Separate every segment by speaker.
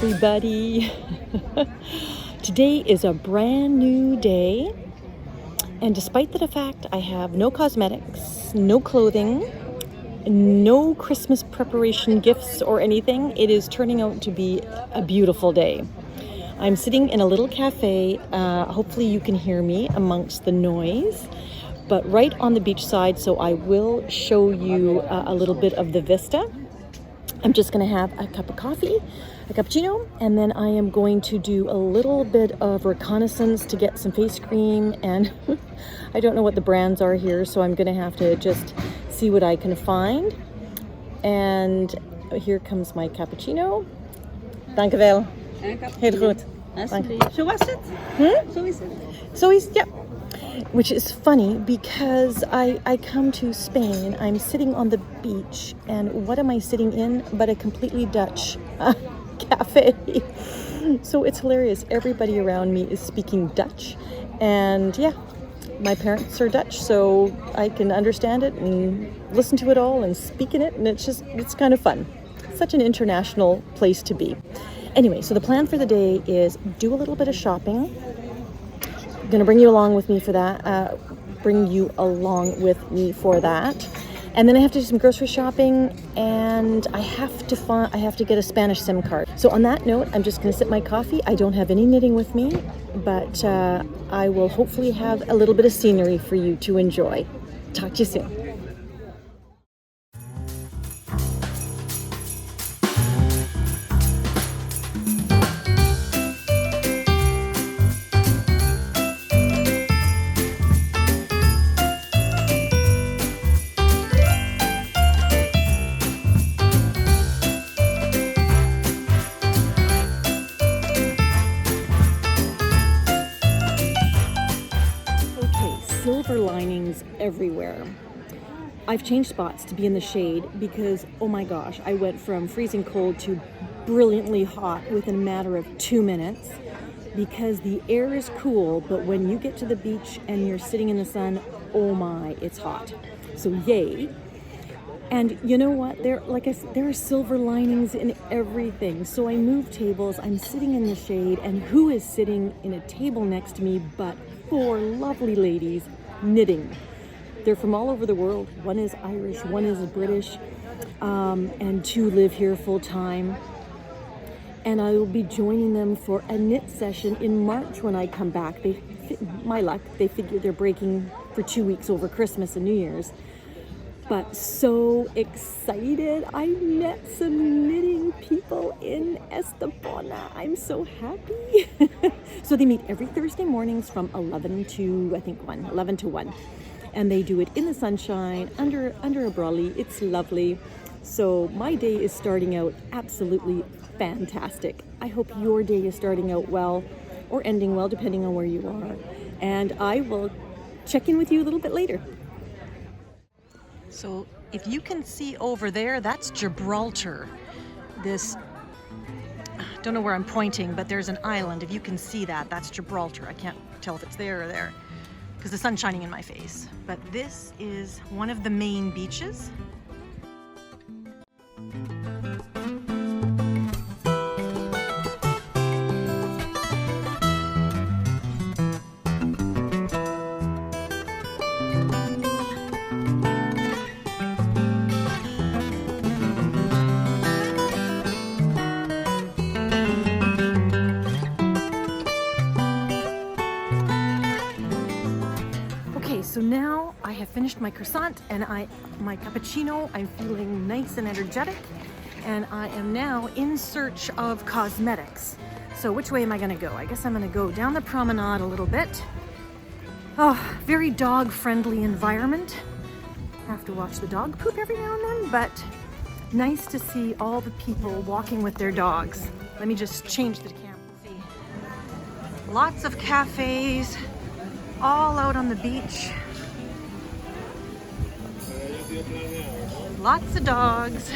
Speaker 1: everybody. Today is a brand new day, and despite the fact I have no cosmetics, no clothing, no Christmas preparation gifts or anything, it is turning out to be a beautiful day. I'm sitting in a little cafe. Hopefully you can hear me amongst the noise, but right on the beach side, so I will show you a little bit of the vista. I'm just going to have a cup of coffee, a cappuccino, and then I am going to do a little bit of reconnaissance to get some face cream, and I don't know what the brands are here, so I'm going to have to just see what I can find. And here comes my cappuccino. Dank u wel. Heel goed.
Speaker 2: Zo was het? Zo is het.
Speaker 1: So he's, yeah. Which is funny because I come to Spain, I'm sitting on the beach, and what am I sitting in but a completely Dutch cafe? So it's hilarious. Everybody around me is speaking Dutch, and yeah, my parents are Dutch, so I can understand it and listen to it all and speak in it, and it's kind of fun. Such an international place to be. Anyway, so the plan for the day is do a little bit of shopping. I'm gonna bring you along with me for that. And then I have to do some grocery shopping, and I have to get a Spanish SIM card. So on that note, I'm just gonna sip my coffee. I don't have any knitting with me, but I will hopefully have a little bit of scenery for you to enjoy. Talk to you soon. Silver linings everywhere. I've changed spots to be in the shade because, oh my gosh, I went from freezing cold to brilliantly hot within a matter of 2 minutes because the air is cool, but when you get to the beach and you're sitting in the sun, oh my, it's hot. So yay. And you know what? There are silver linings in everything. So I moved tables, I'm sitting in the shade, and who is sitting in a table next to me but 4 lovely ladies knitting. They're from all over the world. One is Irish, one is British, and 2 live here full time. And I will be joining them for a knit session in March when I come back. My luck, they figure they're breaking for 2 weeks over Christmas and New Year's. But so excited. I met some knitting people in Estepona. I'm so happy. So they meet every Thursday mornings from 11 to 1. And they do it in the sunshine, under a brolly. It's lovely. So my day is starting out absolutely fantastic. I hope your day is starting out well or ending well, depending on where you are. And I will check in with you a little bit later. So if you can see over there, that's Gibraltar. Don't know where I'm pointing, but there's an island. If you can see that, that's Gibraltar. I can't tell if it's there or there because the sun's shining in my face. But this is one of the main beaches. So now I have finished my croissant and my cappuccino. I'm feeling nice and energetic, and I am now in search of cosmetics. So which way am I gonna go? I guess I'm gonna go down the promenade a little bit. Oh, very dog-friendly environment. Have to watch the dog poop every now and then, but nice to see all the people walking with their dogs. Let me just change the camera. See, lots of cafes, all out on the beach. Lots of dogs.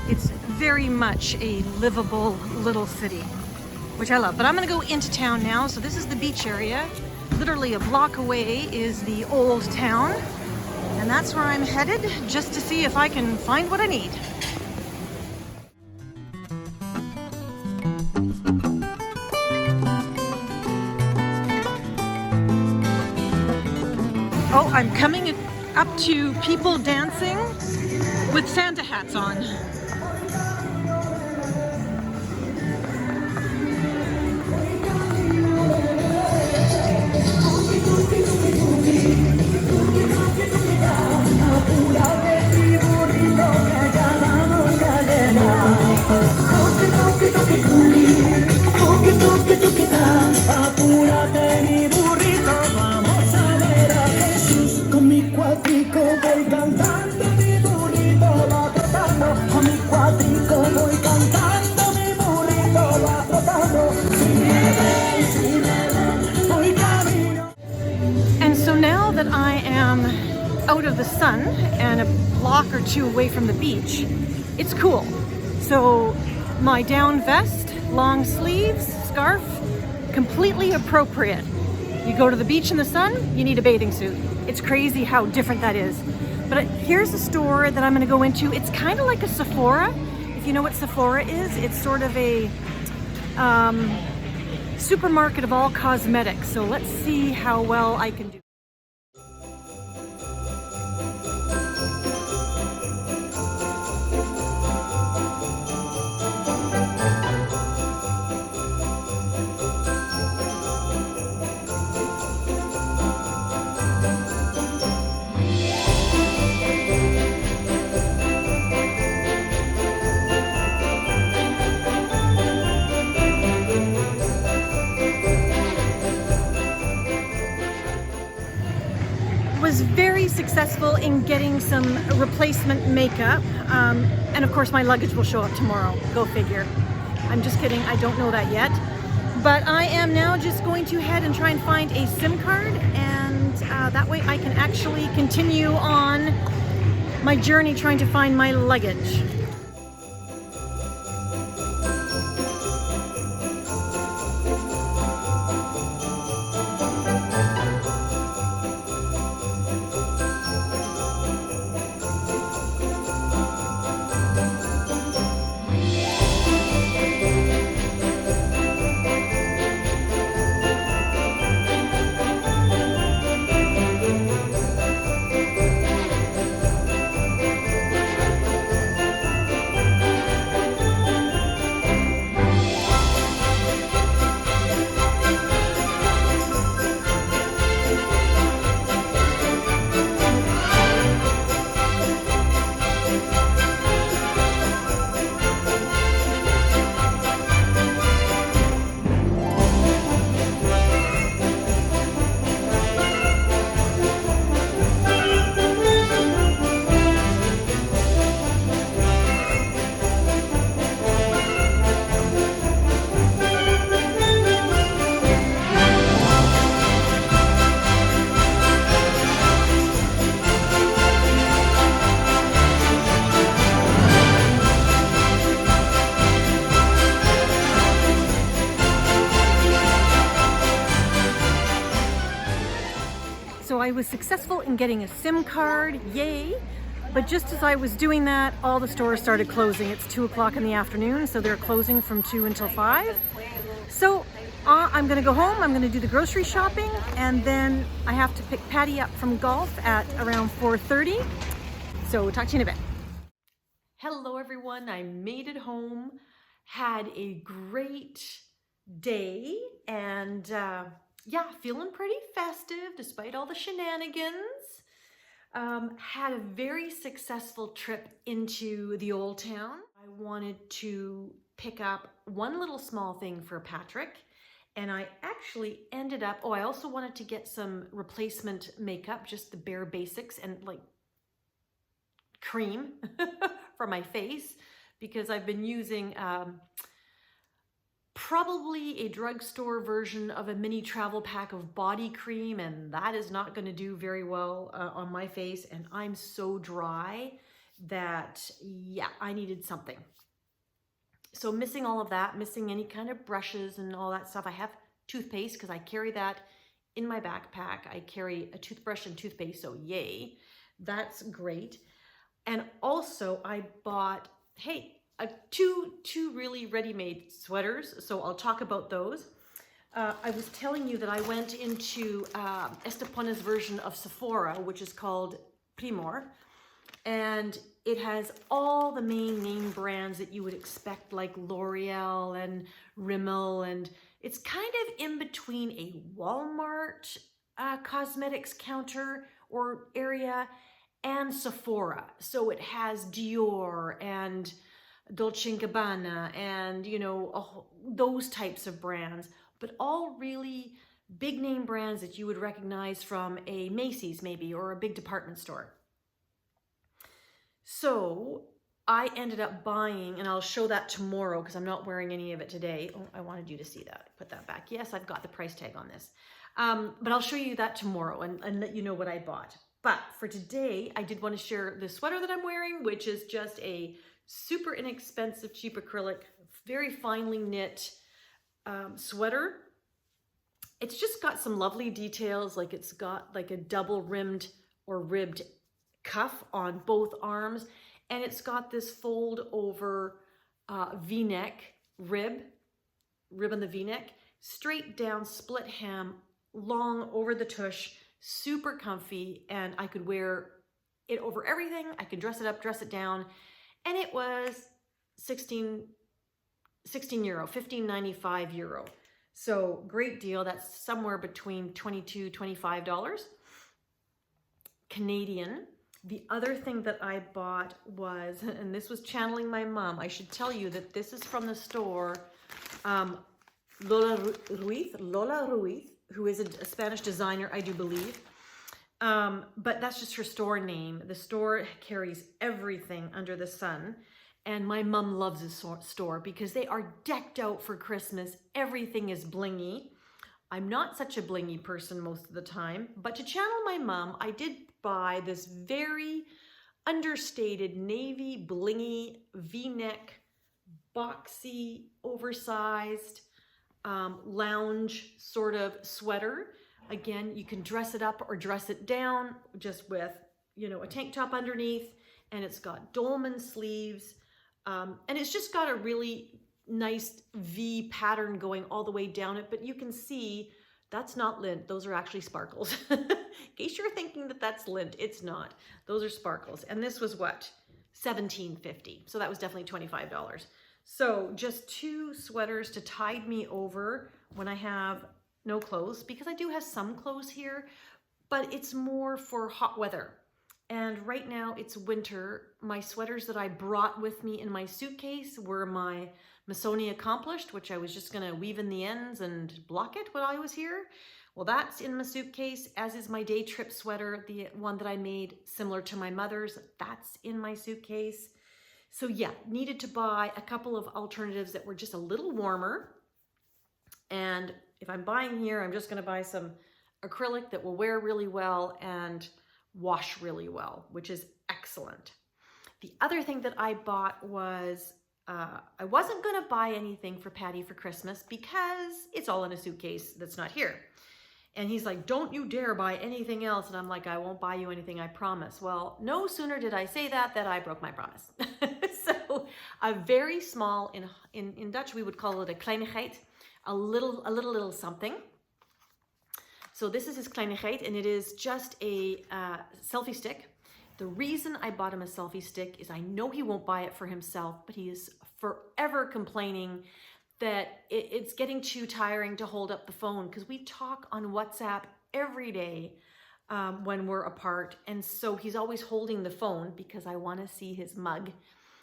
Speaker 1: It's very much a livable little city, which I love. But I'm gonna go into town now. So this is the beach area. Literally a block away is the old town. And that's where I'm headed, just to see if I can find what I need. Oh, I'm coming up to people dancing with Santa hats on. And so now that I am out of the sun and a block or two away from the beach, it's cool. So my down vest, long sleeves, scarf, completely appropriate. You go to the beach in the sun, you need a bathing suit. It's crazy how different that is. But here's a store that I'm gonna go into. It's kind of like a Sephora. If you know what Sephora is, it's sort of a supermarket of all cosmetics. So let's see how well I can do. Was very successful in getting some replacement makeup, and of course my luggage will show up tomorrow. Go figure. I'm just kidding, I don't know that yet. But I am now just going to head and try and find a SIM card, and that way I can actually continue on my journey trying to find my luggage. So I was successful in getting a SIM card, yay! But just as I was doing that, all the stores started closing. It's 2 o'clock in the afternoon, so they're closing from 2 until 5. So I'm gonna go home, I'm gonna do the grocery shopping, and then I have to pick Patty up from golf at around 4:30. So talk to you in a bit. Hello everyone, I made it home, had a great day, and yeah, feeling pretty festive despite all the shenanigans. Had a very successful trip into the old town. I wanted to pick up one little small thing for Patrick, and I actually ended up, I also wanted to get some replacement makeup, just the bare basics, and like cream for my face, because I've been using probably a drugstore version of a mini travel pack of body cream, and that is not going to do very well on my face, and I'm so dry that yeah, I needed something. So missing all of that, missing any kind of brushes and all that stuff. I have toothpaste because I carry that in my backpack. I carry a toothbrush and toothpaste, so yay, that's great. And also I bought, hey, two really ready-made sweaters, so I'll talk about those. I was telling you that I went into Estepona's version of Sephora, which is called Primor, and it has all the main name brands that you would expect, like L'Oreal and Rimmel, and it's kind of in between a Walmart cosmetics counter or area and Sephora. So it has Dior and Dolce & Gabbana and, you know, those types of brands, but all really big name brands that you would recognize from a Macy's maybe, or a big department store. So I ended up buying, and I'll show that tomorrow because I'm not wearing any of it today. Oh, I wanted you to see that. Put that back. Yes, I've got the price tag on this. But I'll show you that tomorrow and let you know what I bought. But for today, I did want to share the sweater that I'm wearing, which is just a super inexpensive, cheap acrylic, very finely knit sweater. It's just got some lovely details, like it's got like a double rimmed or ribbed cuff on both arms, and it's got this fold over v-neck rib on the v-neck, straight down split hem, long over the tush, super comfy, and I could wear it over everything. I could dress it up, dress it down, and it was 16 euro, 15.95 euro. So great deal. That's somewhere between $22, $25 Canadian. The other thing that I bought was, and this was channeling my mom, I should tell you that this is from the store Lola Ruiz, who is a Spanish designer, I do believe. But that's just her store name. The store carries everything under the sun. And my mom loves this store because they are decked out for Christmas. Everything is blingy. I'm not such a blingy person most of the time, but to channel my mom, I did buy this very understated navy blingy v-neck, boxy, oversized lounge sort of sweater. Again, you can dress it up or dress it down just with, you know, a tank top underneath, and it's got dolman sleeves, and it's just got a really nice V pattern going all the way down it, but you can see that's not lint. Those are actually sparkles. In case you're thinking that that's lint, it's not. Those are sparkles. And this was what? $17.50. So that was definitely $25. So just two sweaters to tide me over when I have no clothes, because I do have some clothes here, but it's more for hot weather. And right now it's winter. My sweaters that I brought with me in my suitcase were my Missoni Accomplished, which I was just gonna weave in the ends and block it while I was here. Well, that's in my suitcase, as is my day trip sweater, the one that I made similar to my mother's, that's in my suitcase. So yeah, needed to buy a couple of alternatives that were just a little warmer. And if I'm buying here, I'm just gonna buy some acrylic that will wear really well and wash really well, which is excellent. The other thing that I bought was, I wasn't gonna buy anything for Patty for Christmas because it's all in a suitcase that's not here. And he's like, don't you dare buy anything else. And I'm like, I won't buy you anything, I promise. Well, no sooner did I say that I broke my promise. So a very small, in Dutch, we would call it a kleinigheid, a little something. So this is his kleinigheid, and it is just a selfie stick. The reason I bought him a selfie stick is I know he won't buy it for himself, but he is forever complaining that it's getting too tiring to hold up the phone, because we talk on WhatsApp every day when we're apart. And so he's always holding the phone because I want to see his mug.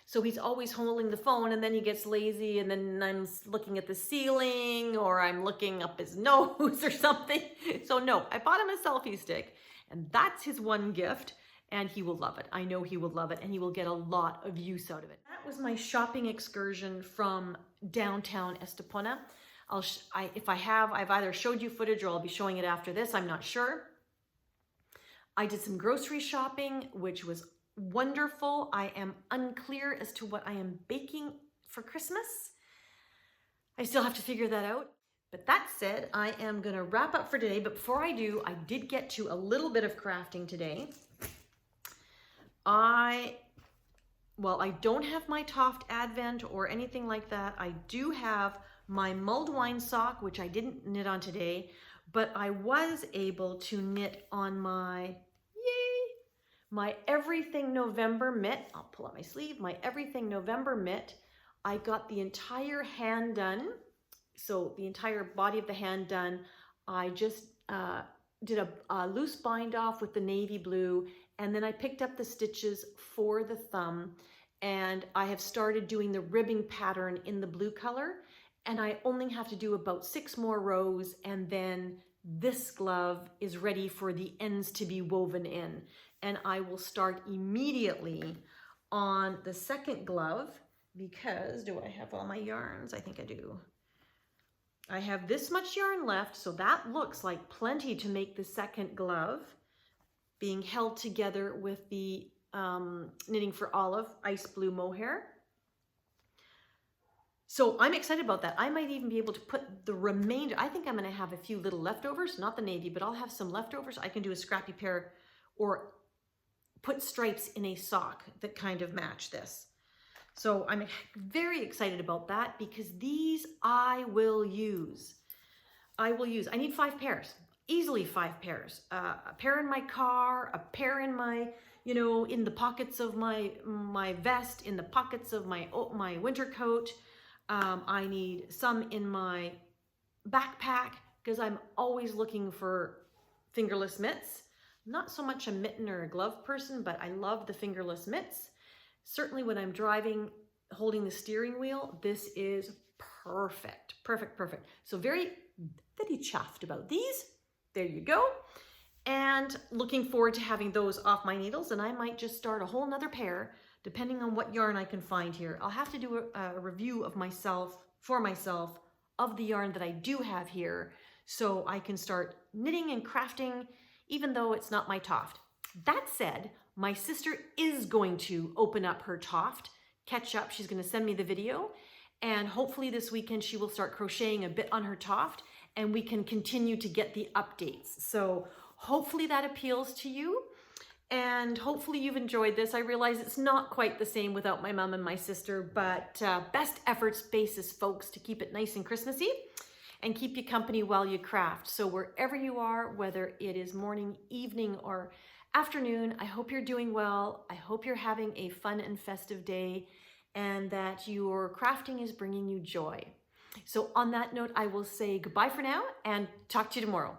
Speaker 1: So he's always holding the phone, and then he gets lazy, and then I'm looking at the ceiling, or I'm looking up his nose or something. So no, I bought him a selfie stick, and that's his one gift, and he will love it. I know he will love it, and he will get a lot of use out of it. That was my shopping excursion from downtown Estepona. I've either showed you footage or I'll be showing it after this, I'm not sure. I did some grocery shopping, which was wonderful. I am unclear as to what I am baking for Christmas. I still have to figure that out. But that said, I am gonna wrap up for today. But before I do, I did get to a little bit of crafting today. I don't have my Toft Advent or anything like that. I do have my mulled wine sock, which I didn't knit on today, but I was able to knit on my, my Everything November mitt. I'll pull out my sleeve, my Everything November mitt. I got the entire hand done. So the entire body of the hand done. I just did a loose bind off with the navy blue, and then I picked up the stitches for the thumb, and I have started doing the ribbing pattern in the blue color, and I only have to do about 6 more rows, and then this glove is ready for the ends to be woven in. And I will start immediately on the second glove, because do I have all my yarns? I think I do. I have this much yarn left, so that looks like plenty to make the second glove, being held together with the Knitting for Olive ice blue mohair. So I'm excited about that. I might even be able to put the remainder. I think I'm going to have a few little leftovers, not the navy, but I'll have some leftovers. I can do a scrappy pair or put stripes in a sock that kind of match this. So I'm very excited about that, because these I will use. I need 5 pairs, easily 5 pairs. A pair in my car, a pair in my, in the pockets of my vest, in the pockets of my winter coat. I need some in my backpack, because I'm always looking for fingerless mitts. Not so much a mitten or a glove person, but I love the fingerless mitts. Certainly when I'm driving, holding the steering wheel, this is perfect, perfect, perfect. So very chuffed about these. There you go. And looking forward to having those off my needles, and I might just start a whole nother pair, depending on what yarn I can find here. I'll have to do a review of myself, of the yarn that I do have here, so I can start knitting and crafting, even though it's not my Toft. That said, my sister is going to open up her Toft, catch up. She's going to send me the video, and hopefully this weekend she will start crocheting a bit on her Toft, and we can continue to get the updates. So hopefully that appeals to you, and hopefully you've enjoyed this. I realize it's not quite the same without my mom and my sister, but best efforts basis, folks, to keep it nice and Christmassy and keep you company while you craft. So wherever you are, whether it is morning, evening, or afternoon, I hope you're doing well. I hope you're having a fun and festive day, and that your crafting is bringing you joy. So on that note, I will say goodbye for now and talk to you tomorrow.